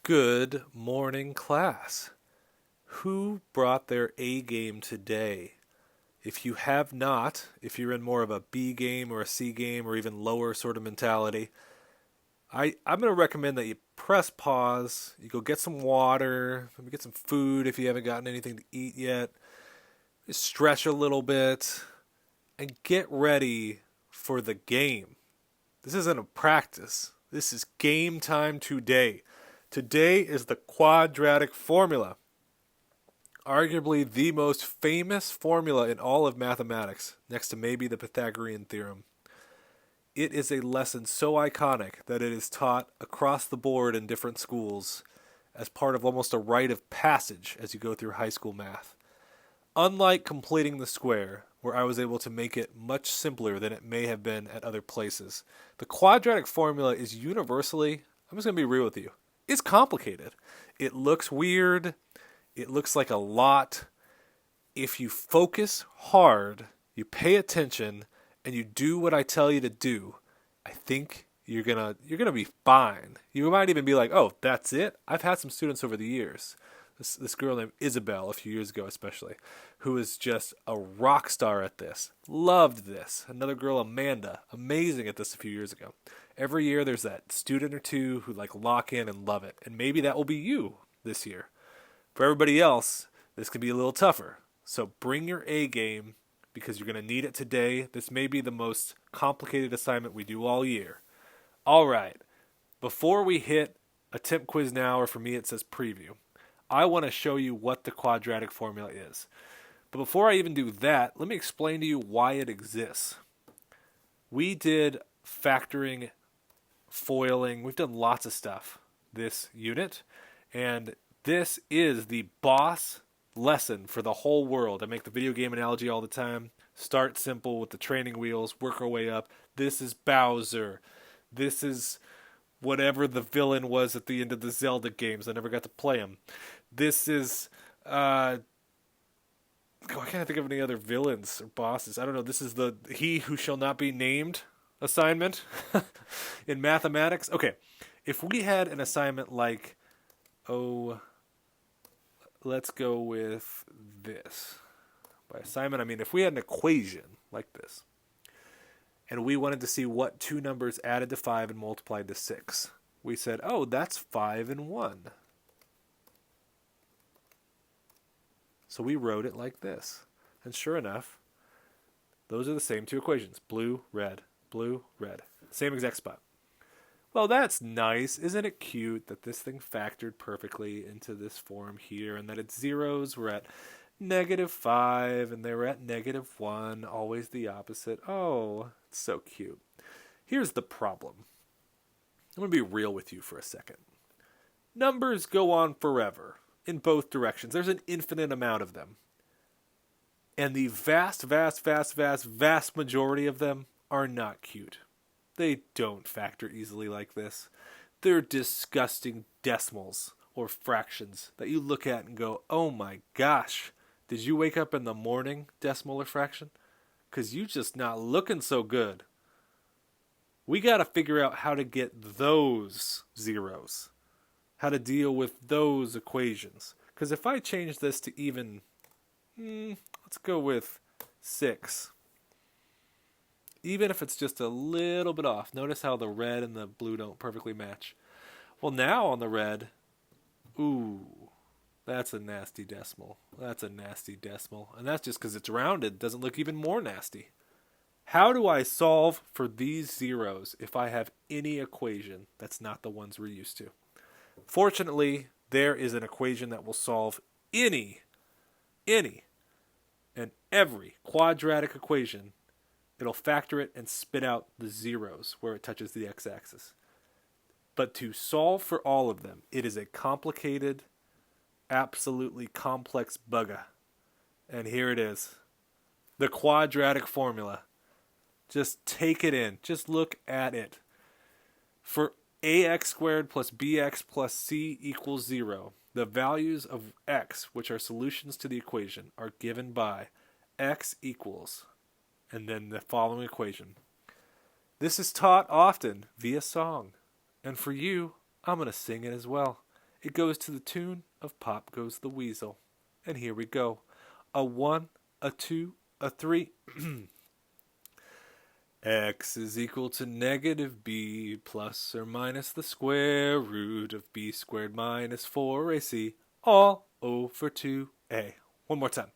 Good morning, class. Who brought their A game today? If you have not, if you're in more of a B game or a C game or even lower sort of mentality, I'm going to recommend that you press pause, you go get some water, maybe get some food if you haven't gotten anything to eat yet, stretch a little bit, and get ready for the game. This isn't a practice. This is game time today. Today is the quadratic formula, arguably the most famous formula in all of mathematics, next to maybe the Pythagorean theorem. It is a lesson so iconic that it is taught across the board in different schools as part of almost a rite of passage as you go through high school math. Unlike completing the square, where I was able to make it much simpler than it may have been at other places, the quadratic formula is universally, I'm just going to be real with you, it's complicated. It looks weird. It looks like a lot. If you focus hard, you pay attention, and you do what I tell you to do, I think you're gonna be fine. You might even be like, "Oh, that's it." I've had some students over the years. This girl named Isabel a few years ago, especially, who is just a rock star at this. Loved this. Another girl, Amanda, amazing at this a few years ago. Every year, there's that student or two who lock in and love it, and maybe that will be you this year. For everybody else, this can be a little tougher. So bring your A game because you're going to need it today. This may be the most complicated assignment we do all year. All right. Before we hit attempt quiz now, or for me it says preview, I want to show you what the quadratic formula is. But before I even do that, let me explain to you why it exists. We did factoring, foiling, we've done lots of stuff this unit, and this is the boss lesson for the whole world. I make the video game analogy all the time. Start simple with the training wheels, work our way up. This is Bowser. This is whatever the villain was at the end of the Zelda games. I never got to play him. This is, I can't think of any other villains or bosses. I don't know. This is the He Who Shall Not Be Named assignment in mathematics. Okay, if we had an assignment like, let's go with this. By assignment, I mean if we had an equation like this, and we wanted to see what two numbers added to 5 and multiplied to 6. We said, oh, that's 5 and 1. So we wrote it like this. And sure enough, those are the same two equations. Blue, red. Same exact spot. Well, that's nice. Isn't it cute that this thing factored perfectly into this form here, and that its zeros were at -5 and they were at -1, always the opposite. Oh, it's so cute. Here's the problem. I'm going to be real with you for a second. Numbers go on forever in both directions. There's an infinite amount of them. And the vast majority of them are not cute. They don't factor easily like this. They're disgusting decimals or fractions that you look at and go, oh my gosh, did you wake up in the morning, decimal or fraction? Because you just not looking so good. We got to figure out how to get those zeros, how to deal with those equations. Because if I change this to even, let's go with 6. Even if it's just a little bit off. Notice how the red and the blue don't perfectly match. Well, now on the red, ooh, that's a nasty decimal. That's a nasty decimal. And that's just because it's rounded. It doesn't look even more nasty. How do I solve for these zeros if I have any equation that's not the ones we're used to? Fortunately, there is an equation that will solve any, and every quadratic equation. It'll factor it and spit out the zeros where it touches the x-axis. But to solve for all of them, it is a complicated, absolutely complex bugger. And here it is. The quadratic formula. Just take it in. Just look at it. For ax squared plus bx plus c equals 0, the values of x, which are solutions to the equation, are given by x equals, and then the following equation. This is taught often via song. And for you, I'm going to sing it as well. It goes to the tune of Pop Goes the Weasel. And here we go. A 1, a 2, a 3. X is equal to negative b plus or minus the square root of b squared minus 4ac all over 2a. One more time.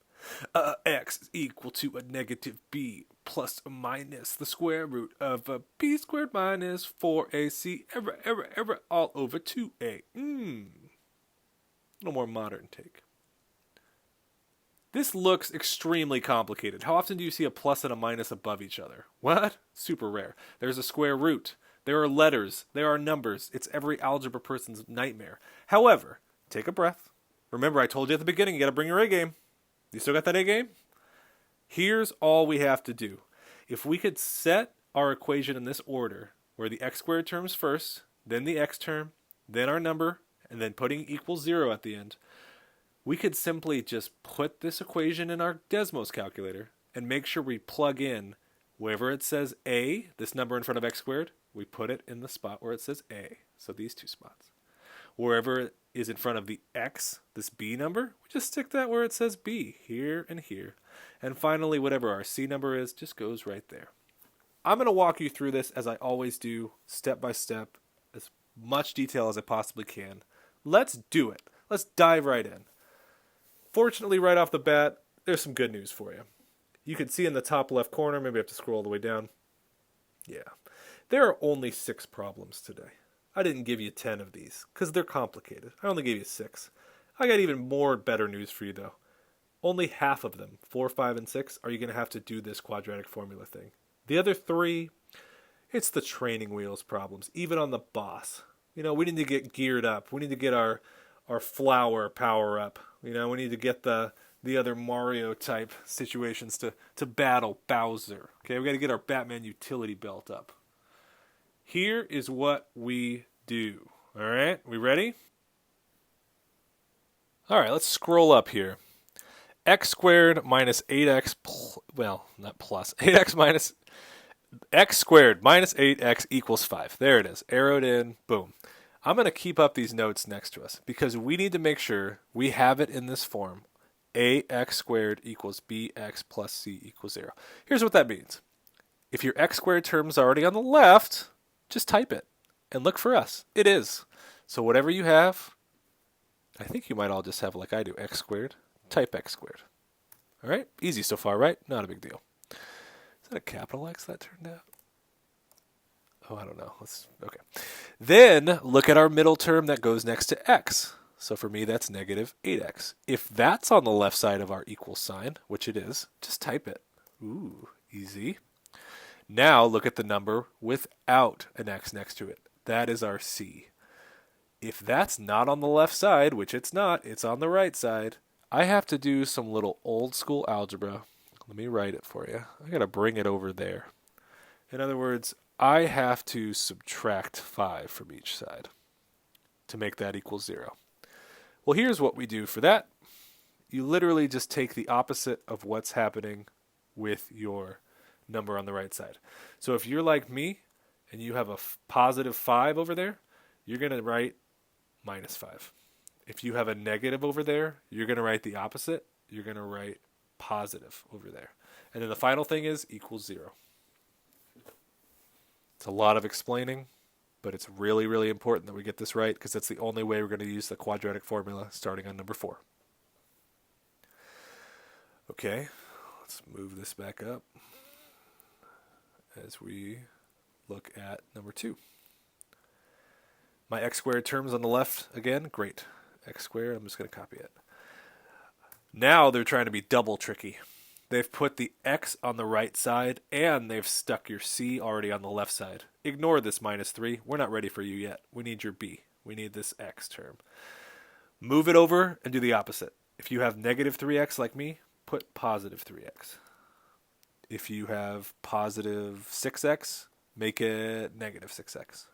X is equal to a negative b plus or minus the square root of a b squared minus 4ac all over 2a. A little more modern take. This looks extremely complicated. How often do you see a plus and a minus above each other? What? Super rare. There's a square root. There are letters. There are numbers. It's every algebra person's nightmare. However, take a breath. Remember, I told you at the beginning, you got to bring your A game. You still got that A game? Here's all we have to do. If we could set our equation in this order, where the x squared term's first, then the x term, then our number, and then putting equals 0 at the end, we could simply just put this equation in our Desmos calculator and make sure we plug in wherever it says A, this number in front of x squared, we put it in the spot where it says A. So these two spots. Wherever it is in front of the x, this B number, we just stick that where it says B, here and here. And finally, whatever our C number is, just goes right there. I'm going to walk you through this as I always do, step by step, as much detail as I possibly can. Let's do it. Let's dive right in. Fortunately, right off the bat, there's some good news for you. You can see in the top left corner, maybe I have to scroll all the way down. Yeah. There are only 6 problems today. I didn't give you 10 of these, because they're complicated. I only gave you 6. I got even more better news for you, though. Only half of them, 4, 5, and 6, are you going to have to do this quadratic formula thing. The other 3, it's the training wheels problems, even on the boss. You know, we need to get geared up. We need to get our flower power up. You know, we need to get the other Mario type situations to battle Bowser. Okay, we got to get our Batman utility belt up. Here is what we do. All right, we ready? All right, let's scroll up here. X squared minus 8x, well, not plus, 8x minus, x squared minus 8x equals 5. There it is, arrowed in, boom. I'm going to keep up these notes next to us because we need to make sure we have it in this form. Ax squared equals bx plus c equals 0. Here's what that means. If your x squared term's already on the left, just type it and look for us. It is. So whatever you have, I think you might all just have like I do, x squared, type x squared. All right? Easy so far, right? Not a big deal. Is that a capital X that turned out? Oh, I don't know. Okay. Then look at our middle term that goes next to x. So for me, that's negative 8x. If that's on the left side of our equal sign, which it is, just type it. Ooh, easy. Now look at the number without an x next to it. That is our c. If that's not on the left side, which it's not, it's on the right side, I have to do some little old school algebra. Let me write it for you. I got to bring it over there. In other words, I have to subtract 5 from each side to make that equal 0. Well, here's what we do for that. You literally just take the opposite of what's happening with your number on the right side. So if you're like me and you have a positive 5 over there, you're going to write minus 5. If you have a negative over there, you're going to write the opposite. You're going to write positive over there. And then the final thing is equals 0. It's a lot of explaining, but it's really, really important that we get this right because that's the only way we're going to use the quadratic formula starting on number 4. Okay, let's move this back up as we look at number 2. My x squared term's on the left again. Great. X squared, I'm just going to copy it. Now they're trying to be double tricky. They've put the x on the right side, and they've stuck your c already on the left side. Ignore this minus 3. We're not ready for you yet. We need your b. We need this x term. Move it over and do the opposite. If you have negative 3x like me, put positive 3x. If you have positive 6x, make it negative 6x.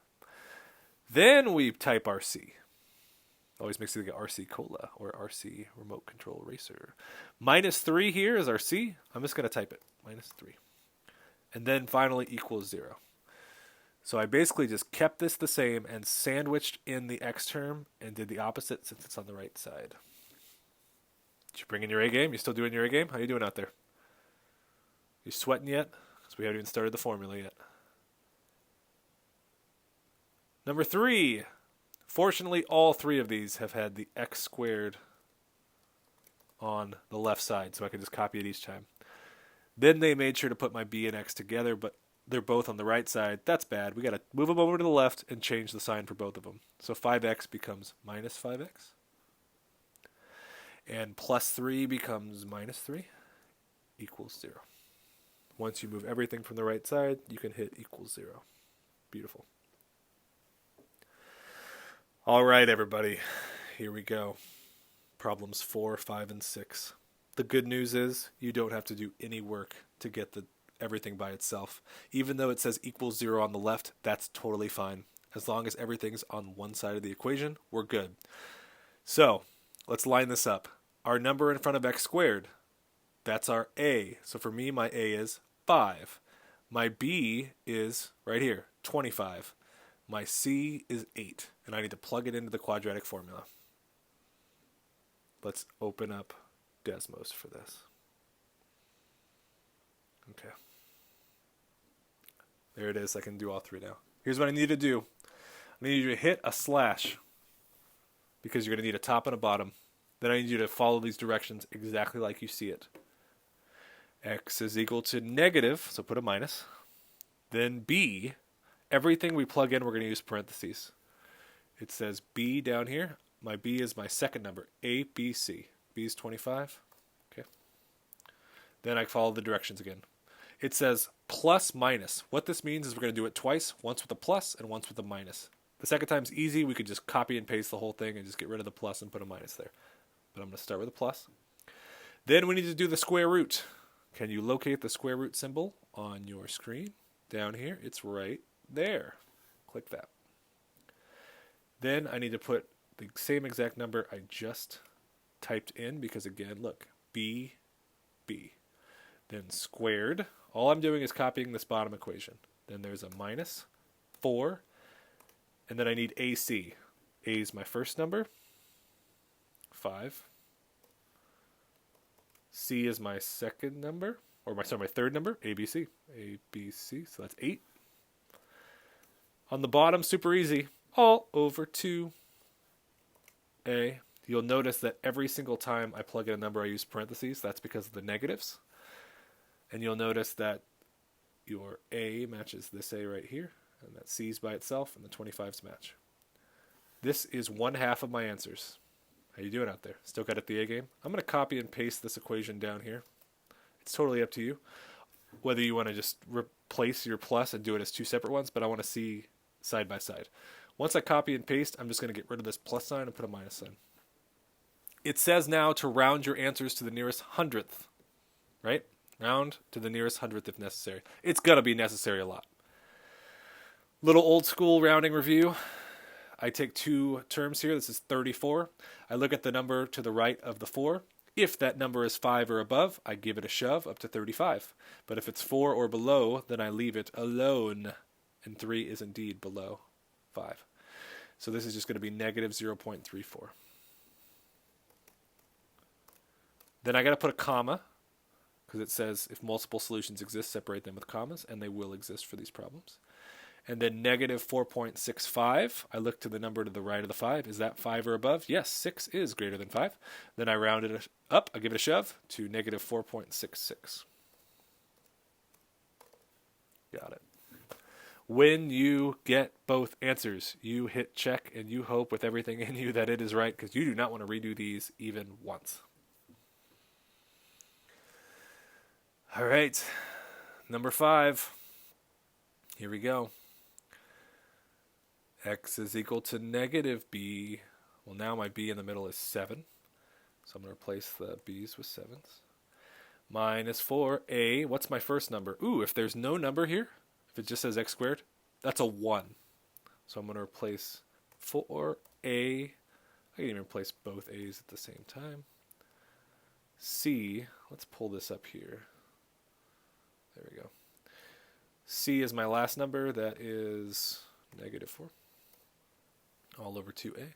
Then we type our c. Always makes you think of RC Cola or RC Remote Control Racer. Minus 3 here is our C. I'm just going to type it. Minus 3. And then finally equals 0. So I basically just kept this the same and sandwiched in the x term and did the opposite since it's on the right side. Did you bring in your A game? You still doing your A game? How you doing out there? You sweating yet? Because we haven't even started the formula yet. Number 3. Fortunately, all 3 of these have had the x squared on the left side, so I can just copy it each time. Then they made sure to put my b and x together, but they're both on the right side. That's bad. We got to move them over to the left and change the sign for both of them. So 5x becomes minus 5x. And plus 3 becomes minus 3 equals 0. Once you move everything from the right side, you can hit equals 0. Beautiful. All right, everybody. Here we go. Problems 4, 5, and 6. The good news is you don't have to do any work to get everything by itself. Even though it says equals 0 on the left, that's totally fine. As long as everything's on one side of the equation, we're good. So, let's line this up. Our number in front of x squared, that's our a. So for me, my a is 5. My b is, right here, 25. My c is 8. And I need to plug it into the quadratic formula. Let's open up Desmos for this. Okay. There it is. I can do all 3 now. Here's what I need to do. I need you to hit a slash because you're going to need a top and a bottom. Then I need you to follow these directions exactly like you see it. X is equal to negative, so put a minus. Then B, everything we plug in, we're going to use parentheses. It says B down here. My B is my second number, A, B, C. B is 25. Okay. Then I follow the directions again. It says plus minus. What this means is we're going to do it twice, once with a plus and once with a minus. The second time's easy. We could just copy and paste the whole thing and just get rid of the plus and put a minus there. But I'm going to start with a plus. Then we need to do the square root. Can you locate the square root symbol on your screen? Down here, it's right there. Click that. Then I need to put the same exact number I just typed in because, again, look, B, B. Then squared. All I'm doing is copying this bottom equation. Then there's a minus 4. And then I need AC. A is my first number. 5. C is my second number. Or my third number. ABC. ABC. So that's 8. On the bottom, super easy. All over 2A. You'll notice that every single time I plug in a number, I use parentheses. That's because of the negatives. And you'll notice that your A matches this A right here. And that C's by itself, and the 25's match. This is 1/2 of my answers. How you doing out there? Still got it the A game? I'm going to copy and paste this equation down here. It's totally up to you. Whether you want to just replace your plus and do it as 2 separate ones, but I want to see side by side. Once I copy and paste, I'm just going to get rid of this plus sign and put a minus sign. It says now to round your answers to the nearest hundredth. Right? Round to the nearest hundredth if necessary. It's going to be necessary a lot. Little old school rounding review. I take 2 terms here. This is 34. I look at the number to the right of the 4. If that number is 5 or above, I give it a shove up to 35. But if it's 4 or below, then I leave it alone. And 3 is indeed below 5. So this is just going to be negative 0.34. Then I got to put a comma, because it says if multiple solutions exist, separate them with commas, and they will exist for these problems. And then negative 4.65, I look to the number to the right of the 5. Is that 5 or above? Yes, 6 is greater than 5. Then I round it up, I give it a shove to negative 4.66. Got it. When you get both answers, you hit check and you hope with everything in you that it is right, because you do not want to redo these even once. All right, number 5. Here we go. X is equal to negative b. Well, now my b in the middle is 7. So I'm going to replace the b's with 7s. Minus 4a. What's my first number? Ooh, if there's no number here, if it just says x squared, that's a 1. So I'm going to replace 4a. I can even replace both a's at the same time. C. Let's pull this up here. There we go. C is my last number. That is -4 all over 2a.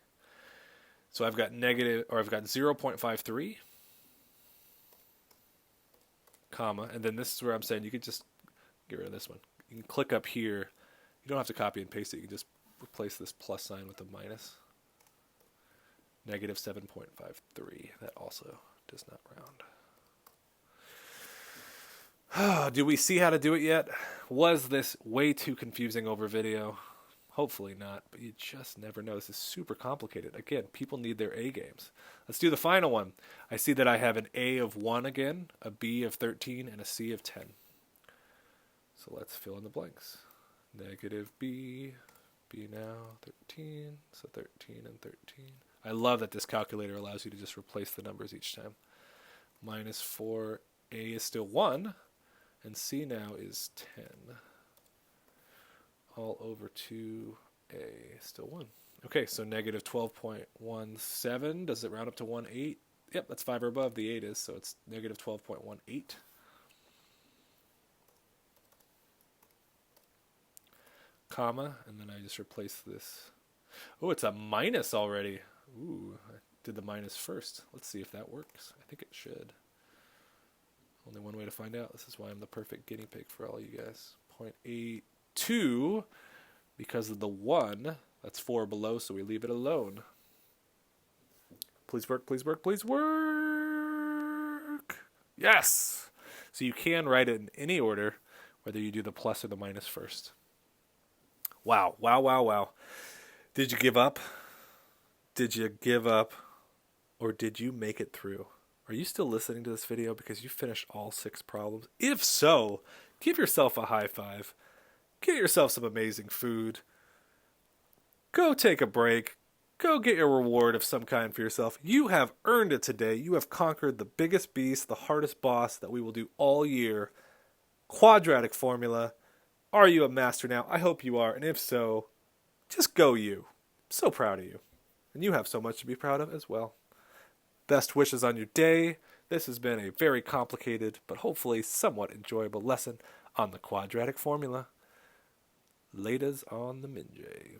So I've got 0.53, comma, and then this is where I'm saying you could just get rid of this one. You can click up here. You don't have to copy and paste it. You can just replace this plus sign with a minus. -7.53. That also does not round. Do we see how to do it yet? Was this way too confusing over video? Hopefully not, but you just never know. This is super complicated. Again, people need their A games. Let's do the final one. I see that I have an A of 1 again, a B of 13, and a C of 10. So let's fill in the blanks. -B, B now, 13, so 13 and 13. I love that this calculator allows you to just replace the numbers each time. -4, A is still 1, and C now is 10. All over 2a, still 1. Okay, so -12.17. Does it round up to 1/8? Yep, that's 5 or above. The 8 is, so it's -12.18. Comma, and then I just replace this. Oh, it's a minus already. Ooh, I did the minus first. Let's see if that works. I think it should. Only one way to find out. This is why I'm the perfect guinea pig for all you guys. 0.82, because of the 1. That's 4 below, so we leave it alone. Please work, please work, please work. Yes! So you can write it in any order, whether you do the plus or the minus first. Wow, wow, wow, wow. Did you give up? Did you give up? Or did you make it through? Are you still listening to this video because you finished all 6 problems? If so, give yourself a high five. Get yourself some amazing food. Go take a break. Go get your reward of some kind for yourself. You have earned it today. You have conquered the biggest beast, the hardest boss that we will do all year. Quadratic Formula. Are you a master now? I hope you are. And if so, just go you. I'm so proud of you. And you have so much to be proud of as well. Best wishes on your day. This has been a very complicated, but hopefully somewhat enjoyable lesson on the Quadratic Formula. Laters on the Minjay.